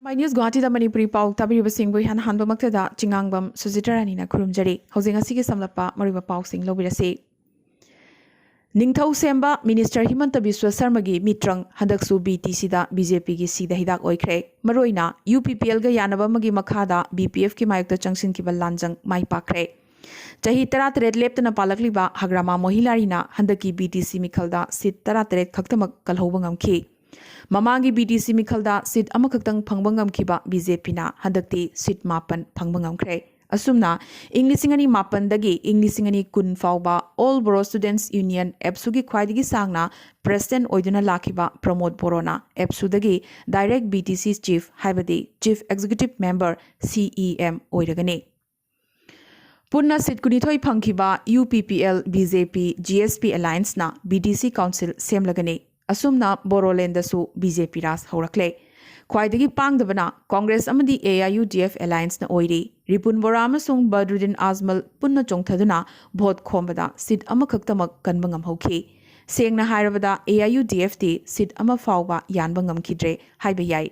My news Guwahati da Manipuri Pao tabiriba singbu han hanba maktada chingangbam Sujitarani na kurumjari housing asigi samlapa mariba Pao sing lobirasi Ningthau semba Minister Himanta Biswa Sarmagi mitrang handaksu BTC da BJP gi sida hidak oikre maroina UPPL ga yanaba magi makhada BPF ki mayukta changsin ki lanjang mai pakre Chahi taratret leptana palakliba hagrama mohilarina handaki BTC mikhalda sit taratret khaktamak kalhobang amki Mamangi BTC mikhalda sit amakaktang pangbangam kiba BJP na handakti sit mapan pangbangam kre asumna Englishingani mapan dagi Englishingani kun fauba All Boro Students Union epsugi khwaidigi sangna President oiduna lakiba Pramod Borona epsudagi direct BTC chief haibadi Chief Executive Member CEM oiragani Punna sit kunithoi phangkiba UPPL BJP GSP Alliance na BTC Council semlagani Asumna Boroland dasu BJP ras haurakle Khwaidagi pangdabana Congress amadi AIUDF Alliance na oiri Ripun Bora amasung Badruddin Azmal punna chongthaduna vote khombada sit amakhaktamak kanbangam hauki Sengna hairabada AIUDF ti sit ama fawba yanbangam kidre haiba yai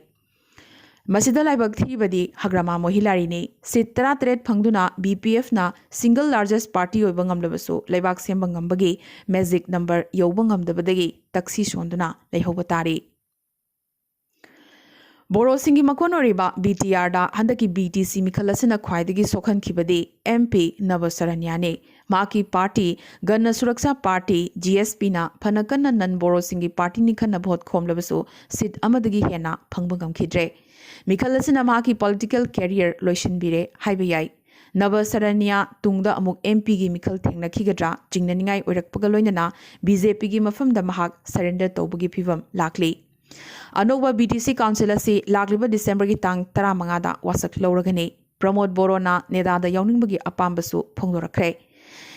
Masida laibak thibadi hagrama mohilari ne sit taratret phangduna BPF na single largest party oibangam labasu laibak sembangam bagi magic number yobangam dabadagi taksi sonduna leihobatari Boro singi makonoriba BTR da handaki BTC mikhalasina khwaidagi sokhan khibadi MP Navasaranya ne maki party Ganna Suraksha party GSP na phanakanna nan Boro singi party ni khanna vote khomlabasu sit amadagi hena phangbangam khidre Mikhalasina maki political career loishin bire haibiyai Navasaranya tungda amuk MP gi mikhal thengna khigadra jingnaningai oirakpaga loinana BJP gi mafamda mahak surrender tawbagi phivam lakli Anoba BTC Council asi lakliba December gi tang 15 da wasak loragani Pramod Borona neda da yawningbagi apambasu phongdorakre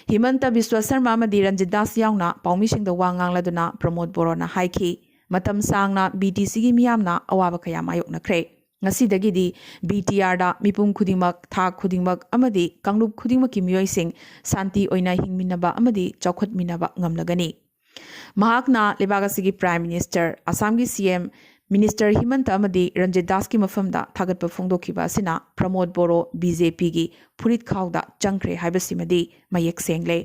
Himanta Biswa Sarma amadi Ranjit Das yauna paumi singda wa ngangladuna Pramod Borona haiki matam sangna BTC gi miyamna awaba kaya mayoknakre Ngasidagidi BTR da mipum khudingmak tha khudingmak amadi kanglup khudingmak ki miyoising santi oina hingminaba amadi chawkhatminaba ngamlagani Mahakna Lebagasigi Prime Minister Assam gi CM Minister Himanta amadi Ranjit Das ki mafamda thagatpa phongdokiba sina Pramod Boro BJP gi Purit Khawda changkre haibasimadi mayek sengle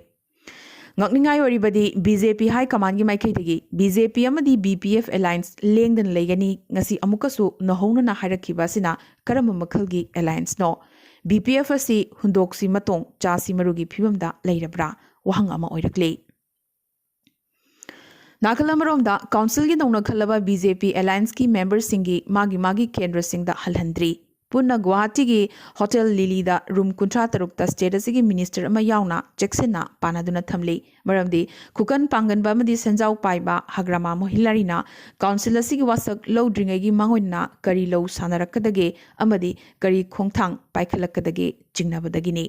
Ngakningai oribadi BJP High Command gi maikhaidagi BJP amadi BPF Alliance lengdan leigani ngasi amukasu nahongna na hairakhiba sina karama makhalgi alliance no BPF asi hundoksi matong chasi marugi phibamda leirabra wahang ama oirakle Nakalamaromda Council gi nongna khalaba BJP Alliance ki members singi magi kendra singda halhandri Punna Guwahati gi Hotel Lily da room 53 state asigi minister ama yauna Jacksona panaduna thamli maramdi kukan pangan ba amadi sanjau paiba hagrama mohilarina council asigi wasak low dringai gi mangoina kari low sanarakadage amadi kari khongthang paikhalakadage jingnabadagini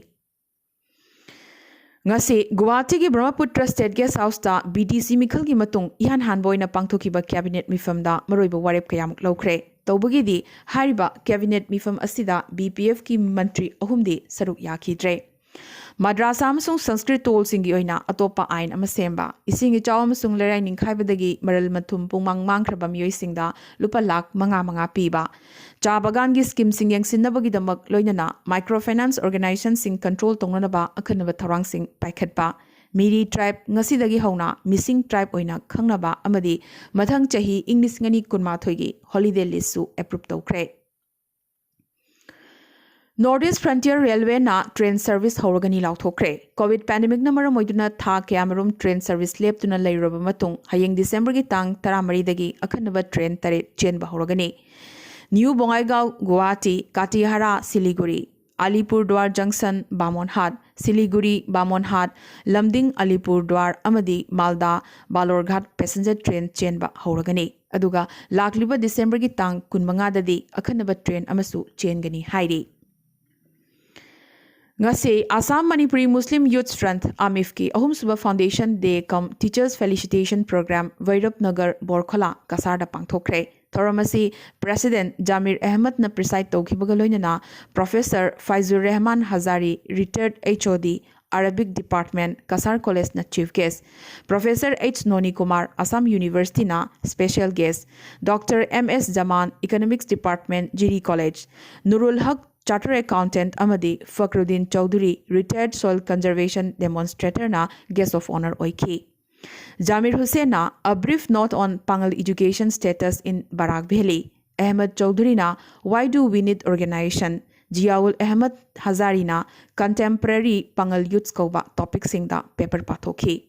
Ngase Guwahati gi Brahmaputra State Guest House ta BTC mikhal gi matung ihan hanboina pangthokiba cabinet mifamda maroiba warep kayamuk lawkhre Tawbagidi hariba cabinet mifam asida BPF ki mantri ahumdi saruk yakhidre Madrasa amasung Sanskrit tol singi oina atopa ain ama semba isingi chaw amasung lerai ningkhaibadagi maral mathum pungmang mangkhraba miyoi singda lupa lakh manga piba cha bagan gi scheme sing yangsinnabagi damak loinana microfinance organization sing control tongnaba akhanaba tharang sing paikhatpa Miri tribe ngasidagi hauna missing tribe oina khangnaba amadi mathang chahi English ngani kunmathoi gi holiday list su approve tawkre Northeast Frontier Railway na train service horagani lauthokre COVID pandemic na maram oiduna tha kyamarum train service lep tuna leiraba matung hayeng December gi tang 13 dagi akhanaba train tare chenba horagani New Bongaigaon Guwahati Katihara Siliguri Alipurdwar Junction Bamonhat Siliguri Bamonhat Lamding Alipurdwar amadi Malda Balorghat passenger train chenba horagani aduga lakliba December gi tang 15 dadi akhanaba train amasu chengani hairi Ngase Assam Manipuri Muslim Youth Front AMIF ki ahum suba foundation day cum teachers felicitation program Vairap Nagar Borkhala Kasarda pangthokre Thoramasi President Jamir Ahmed na preside tawkhibaga loinana Professor Faizur Rahman Hazari retired HOD Arabic Department Kasar College na Chief Guest, Professor H. Noni Kumar Assam University na Special Guest, Dr. M.S. Zaman Economics Department Jiri College, Nurul Haq Chartered Accountant amadi Fakhruddin Chowdhury Retired Soil Conservation Demonstrator na Guest of Honor oiki. Jamir Hussain na A Brief Note on Pangal Education Status in Barak Valley, Ahmed Chowdhury na Why Do We Need Organization, Jiaul Ahmed Hazari na Contemporary Pangal Youths Kauba Topic Singda Paper Pathoki.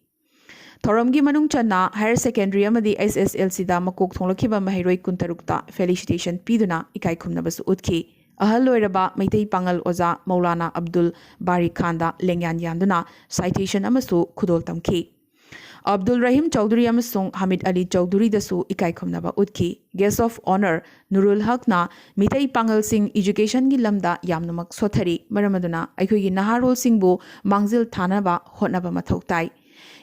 Thoramgi Manung Channa Higher Secondary amadi SSLC da Makok Thonglakiba Mahiroi Kuntarukta Felicitation Piduna Ikai Kumnabasu Utki. Ahal loiraba Maitei Pangal Oza Maulana Abdul Bari Khanda Lengyan Yanduna Citation Amasu Kudol Tamki. Abdul Rahim Chowdhury amasung Hamid Ali Chowdhury dasu ikai khumnaba utki. Guest of Honor Nurul Haq na Mitai Pangal Sing Education gi lamda yamnamak sothari maramaduna aikhoi gi naharol singbu mangzil thanaba hotnaba mathau tai.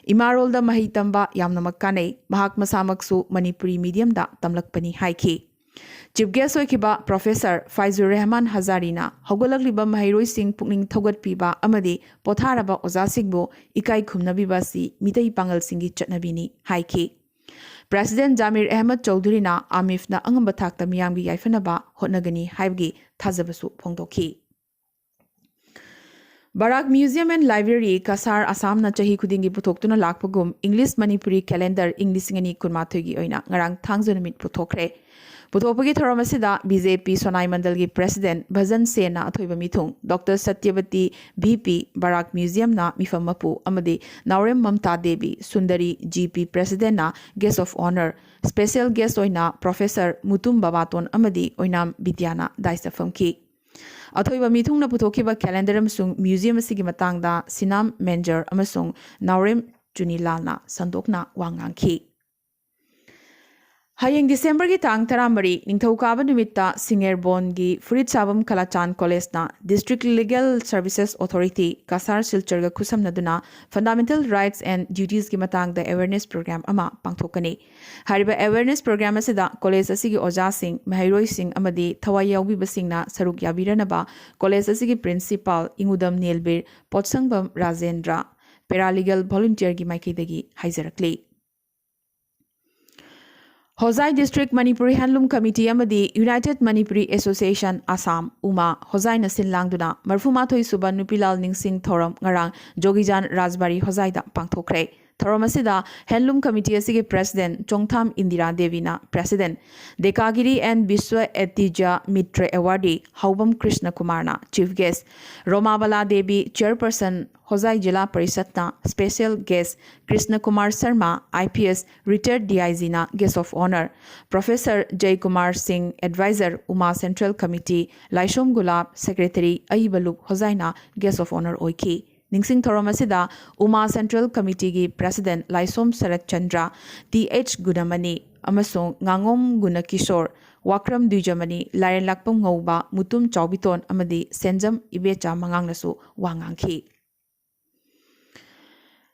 Imarol da mahi tamba yamnamak kanai mahak masamaksu Manipuri medium da tamlakpani haiki. Chief Guest oikiba Professor Faizur Rahman Hazarina hogolakliba mahairoi sing pukning thogat piba amadi potharaba oza singbo ikai khumnabiba si mitai pangal singi chatnabini haiki. President Jamir Ahmed Chowdhury na Amif na angamba thakta miyamgi yaifanaba hotnagani haibgi thajabasu phongdokhi. Barak Museum and Library Kasar Assam na chahi khudingi puthokhtuna lakpagum English Manipuri Calendar English ngani kunmathogi oina ngarang thangjanamit puthokre. Puthopagi Thoramasida BJP Sonai Mandalgi President Bhajan Sena Athoiba Mithung Dr. Satyavati BP Barak Museum na Mifam Mapu Amadi Naurem Mamta Devi Sundari GP President na Guest of Honor Special Guest oina Professor Mutum Babaton Amadi oinam Bidyana Daisa Famki. Athoiba Mithung na puthokiba calendar amasung museum asigi matangda Sinam Menjar amasung Naurem Junilal na Sandokna Wangangki. Hayeng December ki tang taramari ningthaukaaba numitta Singerbon gi Furit Sabam Kalachan College na District Legal Services Authority Kasar Silcharga Khusamnaduna Fundamental Rights and Duties ki matang the awareness program ama pangthokani. Hariba awareness program asida college asigi oja sing mahairoi sing amadi thawai yaubiba singna saruk yabiranaba college asigi principal Ingudam Nelbir Potsangbam Rajendra paralegal volunteer gi maikidagi haizarakli. Hozai District Manipuri Handloom Committee amadi United Manipuri Association Assam Uma Hozai na sinlangduna marfumathoi suba nupilal ningsing thoram ngarang Jogijan Rajbari Hozai da pangthokre. Thoram asida Handloom Committee asigi President Chongtham Indira Devi na President Dekagiri and Biswa Etija Mitre Awardee Haubam Krishna Kumar na Chief Guest Romabala Devi Chairperson Hozai Jila Parisat na Special Guest Krishna Kumar Sharma IPS Retired DIG na Guest of Honor Professor Jay Kumar Singh Advisor Uma Central Committee Laishom Gulab Secretary Aibaluk Hozai na Guest of Honor oiki. Ningsing Thoramasida Uma Central Committee gi President Laisom Sarat Chandra TH Gunamani amasong Ngangom Gunakishore Wakram Dujamani Laren Lakpam Ngauba Mutum Chaubiton amadi Senjam Ibecha Mangangnasu Wangangki.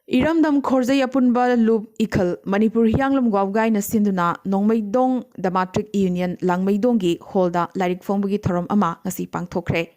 Iramdam Khorzai Apunba Loop Ikal Manipur Hyanglam Gwavgai na Sinduna Nongmaidong Damatric Union Langmaidongi Holda Larik Fongbugi Thoram Ama ngasi pangthokre.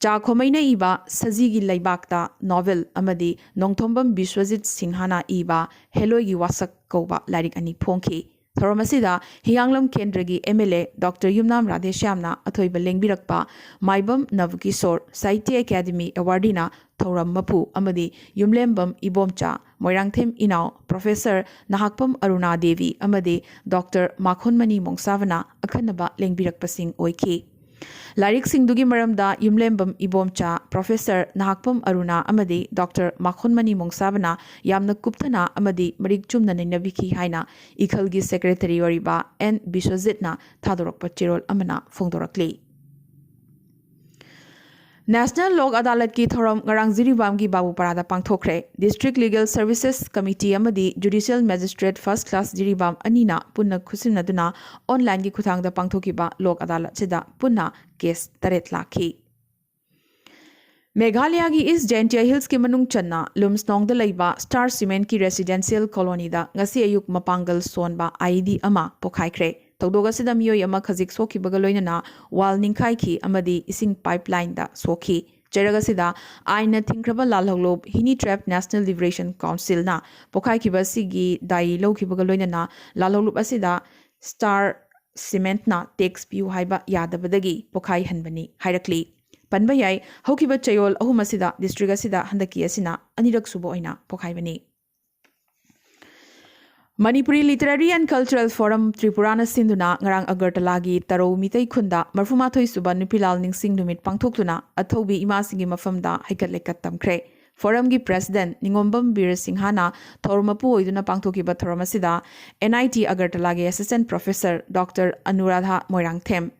Cha Khomaina iba Sajigi Laibakta novel amadi Nongthombam Biswajit Singhana iba Heloigi Wasak Kauba Larik Ani Phongki. Thoramasida Hyanglam Kendragi MLA Dr. Yumnam Radheshyamna Athoiba Lengbirakpa Maibam Navkisor Sahitya Academy Awardina Thoram Mapu amadi Yumlembam Ibomcha Moirangthem Inau Professor Nahakpam Aruna Devi amadi Dr. Makhonmani Mongsavana Akhanaba Lengbirakpasing oiki. Larik Singdugi Maramda Yumlembam Ibomcha Professor Nahakpam Aruna amadi Dr. Makhonmani Mongsavana Yamna Kuptana amadi Marik Chumna Nabiki Haina Ikhalgi Secretary Wariba N Bishwajitna Thadorokpa Chirol Amana Fongdorakli. National Lok Adalat ki Thoram Ngarang Jiribam ki Babu Parada Pangthokre District Legal Services Committee amadi Judicial Magistrate First Class Jiribam Anina Punna Khusimnaduna online ki Khuthangda Pangthokiba Lok Adalat Sida Punna case Taret Lakhi. Meghalaya ki East Jaintia Hills ki Manung Channa Lumsnong da Laiba Star Cement ki Residential Colony da ngasi ayuk mapangal sonba ID ama pokhaikre. Tawdoga sida miyoy ama khazik soki bagaloina na wal ningkai ki amadi ising pipeline da soki ꯆꯩꯔꯒꯁꯤꯗ ꯑꯥꯏꯟꯅ ꯊꯤꯡꯈ꯭ꯔꯕ ꯂꯥꯜꯍꯧꯂꯣꯞ ꯍꯤꯅꯤ ꯇ꯭ꯔꯦꯞ national liberation ꯀꯥꯎꯟꯁꯤꯜꯅ ꯄꯣꯈꯥꯏꯈꯤꯕ ꯑꯁꯤꯒꯤ ꯗꯥꯏ ꯂꯧꯈꯤꯕꯒ ꯂꯣꯏꯅꯅ ꯂꯥꯜꯍꯧꯂꯣꯞ ꯑꯁꯤꯗ star ꯁꯤꯃꯦꯟꯠꯅ tax ꯄꯤꯌꯨ ꯍꯥꯏꯕ ꯌꯥꯗꯕꯗꯒꯤ ꯄꯣꯈꯥꯏꯍꯟꯕꯅꯤ ꯍꯥꯏꯔꯛꯂꯤ ꯄꯟꯕ ꯌꯥꯏ ꯍꯧꯈꯤꯕ ꯆꯌꯣꯜ ꯑꯍꯨꯝ ꯑꯁꯤꯗ ꯗꯤꯁꯇ꯭ꯔꯤꯛ ꯑꯁꯤꯗ ꯍꯟꯗꯛꯀꯤ ꯑꯁꯤꯅ ꯑꯅꯤꯔꯛ ꯁꯨꯕ ꯑꯣꯏꯅ ꯄꯣꯈꯥꯏꯕꯅꯤ Manipuri Literary and Cultural Forum Tripurana Sinduna ngarang Agartalagi Taro Mitei Khunda Marfumathoi Suba Nupilal Ningsing Numit Pangthoktuna Athobi Imasingi Mafamda Haikatlekat Tamkre Forum gi President Ningombam Bir Singhana Thormapu Oiduna Pangthokiba Thoramasida NIT Agartalagi Assistant Professor Dr. Anuradha Moirangthem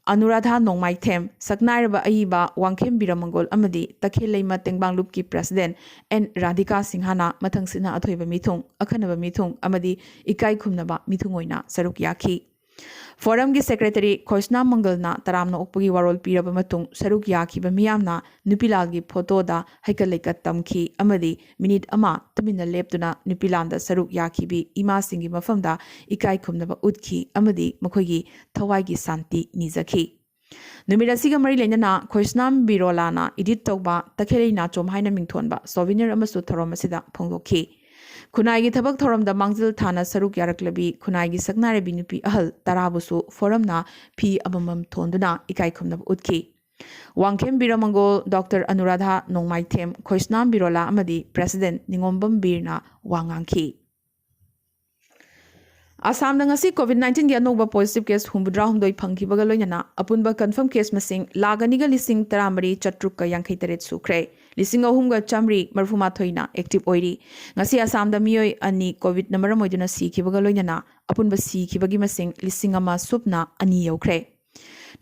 Anuradha Nongmaithem Saknairaba Aiba Wangkhem Biramangol Amadi Takhileima Tengbanglup ki President N Radhika Singhana Mathangsina Athoiba Mithung Akhanaba Mithung Amadi Ikai Khumnaba Mithung Oina Saruk Yaki Forum gi Secretary Khoisna Mangalna Taramna Okpugi Warol Piraba Matung Saruk Yaki ba Miyamna Nupilal gi photo da Haikalaikat Tamki Amadi Minute Ama Tumina Leptuna Nupilanda Saruk Yaki bi Ima Singi Mafamda Ikai Khumnaba Utki Amadi Makhoigi Thawai gi Santi Nizaki Numirasiga Mari Lenana Khoisnam Birolana Edit Toba Takhelei Nachom Haina Mingthonba Souvenir Amasu Thoromasida Phongdoki Khunai Thabak Thoramda Mangzil Thana Saruk Yaraklabi Khunai gi Saknare Binupi Ahal Tarabusu Forumna Phi Abamam Thonduna Ikai Khumnab Utki Wangkhem Biramangol Dr. Anuradha Nongmaithem Khoisnam Birola Amadi President Ningombam Birna Wangangki Assam ngasi COVID-19 gi anoba positive case humbudra humdoi phangkibaga loinana apunba confirm case masing laganiga lising taramari chatruk ka yankhai taret sukre lising ahumga chamri marfuma thoina active oiri ngasi Assam da miyoi ani COVID na maram oiduna sikhibaga loinana apunba sikhibagi masing lising ama supna ani yaukre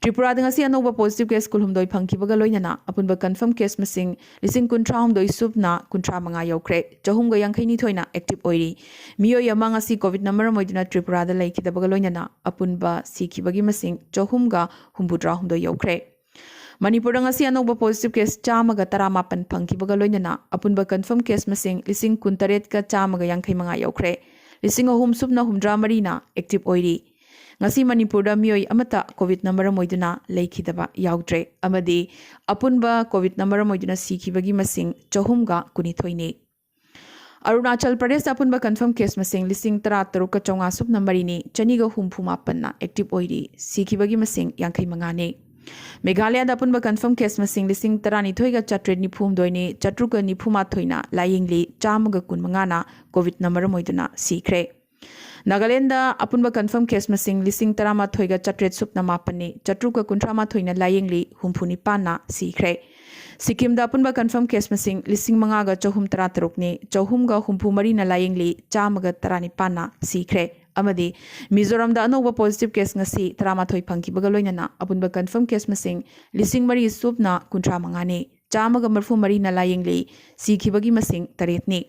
Tripura ngasi anoba positive case kulhumdoi phangkibaga loinana apunba confirm case masing lising kuntra humdoi supna kuntra manga yaukre jahumga yankhai ni thoina active oiri miyoi ama ngasi COVID number moiduna Tripura da laikhidabaga loinana apunba sikhibagi masing jahumga humbudra humdoi yaukre Manipur ngasi anoba positive case chamaga taramapan phangkibaga loinana apunba confirm case masing lising kuntaret ka chamaga yankhai manga yaukre lising ahum supna humdra marina active oiri ngasi Manipur da miyoi amata COVID number moiduna laikhidaba yaudre amadi apunba COVID number moiduna sikhibagi masing jahumga kunithoine Arunachal Pradesh apunba confirm case masing lising tara taruka chonga sup number ni chaniga humphuma panna active oiri sikhibagi masing yankhai mangane Meghalaya da apunba confirm case masing lising tara ni thoiga chatred ni phum doine chatruka ni phuma thoina layingli chamaga kun mangana COVID number moiduna sikre Nagaland apunba confirm case masing lising tarama thoiga chatret supna mapani chatruka kuntrama thoina layingli humpuni pana sikre Sikkim da apunba confirm case masing lising mangaga chahum tara tarukni chahumga humpu marina layingli chamaga tarani pana sikre amadi Mizoram da anoba positive case ngasi tarama thoi phangkibaga loinana apunba confirm case masing lising mari supna kuntra mangani chamaga marfu marina layingli sikhibagi masing taretni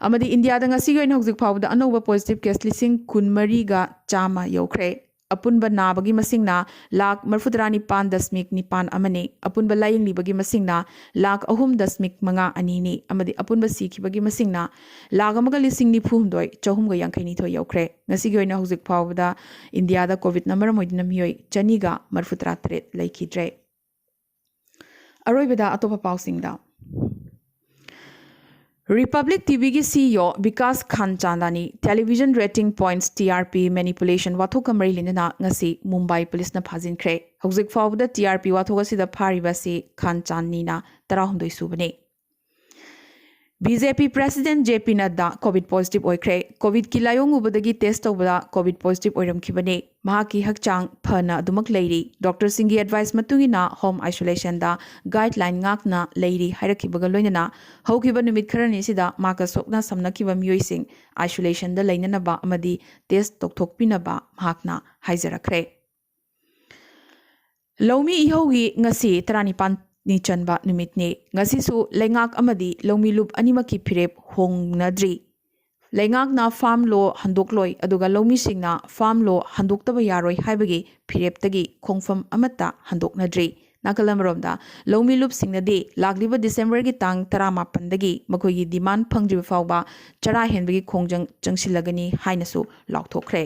Amadi India da ngasi goin hojik phawda anoba positive case lising kunmari ga chama yaukre apunba nabagi masingna lakh marfudrani pan dasmik nipan amane apunba laying libagi masingna lakh ahum dasmik manga anini amadi apunba sikhibagi masingna lakh amaga lising ni phum doi chahum ga yankhai ni thoi yaukre ngasi goin hojik phawda India da COVID number moidina miyoi chaniga marfutra tret laikhidre aroibada atopa pausingda Republic TV ki CEO Vikas Khanchandani television rating points TRP manipulation wathok kamari linana ngasi Mumbai police na phajinkre hojik fawda TRP wathok asida phariba si Khanchandni na 16 subane BJP President JP Nadda COVID positive oikre COVID ki layong ubadagi test tawbada COVID positive oiramkhibane mahaki hakchang phana adumak leiri Dr Singhi advice matungina home isolation da guideline ngakna leiri hairakhibaga loinana haukiba numit kharani sida maka sokna samnakiba miyoi isolation da leinana ba amadi test tokthokpina ba mahakna haijarakre Lomi ihogi ngasi 35 ni chanba numitne ngasi su lengak amadi lomi loop animaki phirep hongnadri lengak na farm law handokloi aduga lomi singna farm law handoktaba yaroi haibagi phirep tagi khongfam amata handoknadri nakalamromda lomi loop singnadi lagliba December gi tang 18 dagi makoigi demand phangdriba fawba chara henbagi khongjang changsilagani hainasu laukthokre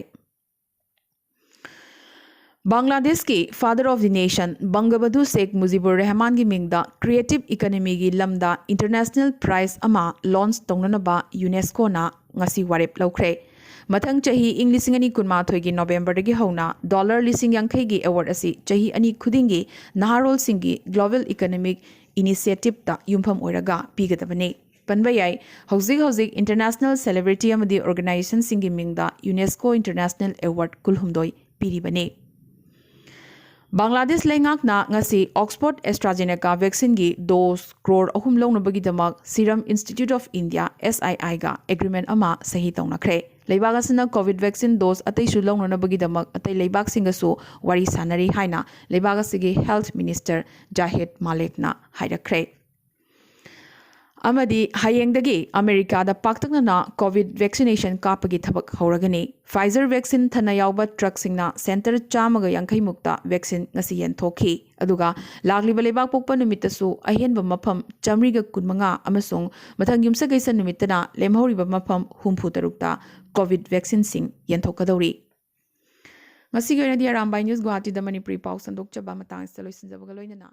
Bangladesh ki father of the nation Bangabadhu Sheikh Mujibur Rahman gi mingda creative economy gi lamda international prize ama launch tongnanaba UNESCO na ngasi warep laukhre mathang chahi ing lising ani kunma thoi gi November gi hauna dollar lising yankhai gi award asi chahi ani khudingi naharol singi global economic initiative ta yumpham oiraga pigadabane panba yai hauzik international celebrity amadi organization singi mingda UNESCO international award kulhumdoi piribane Bangladesh Lengak na ngasi Oxford AstraZeneca vaccine gi dose crore ahum longnabagi damak Serum Institute of India SII ga agreement ama sahi tawnakhre leibak asina COVID vaccine dose atai su longnabagi damak atai leibak singasu wari sanari haina leibak asigi Health Minister Jahid Malik na hairakre amadi hayengdagi America da paktakna COVID vaccination kapagi thabak hauragani Pfizer vaccine thana yawba truck singna center chamaga yankhai mukta vaccine ngasi yen thokhi aduga lagliba lebak pokpa numitasu ahenba mafam chamriga kunmanga amasung mathang yumsa gaisa numitana lemhoriba mafam humpu tarukta COVID vaccine sing yen thokadori ngasi gena di Arambai News Guwahati da Manipuri Pao sandok chaba matang saloisin jabaga loinana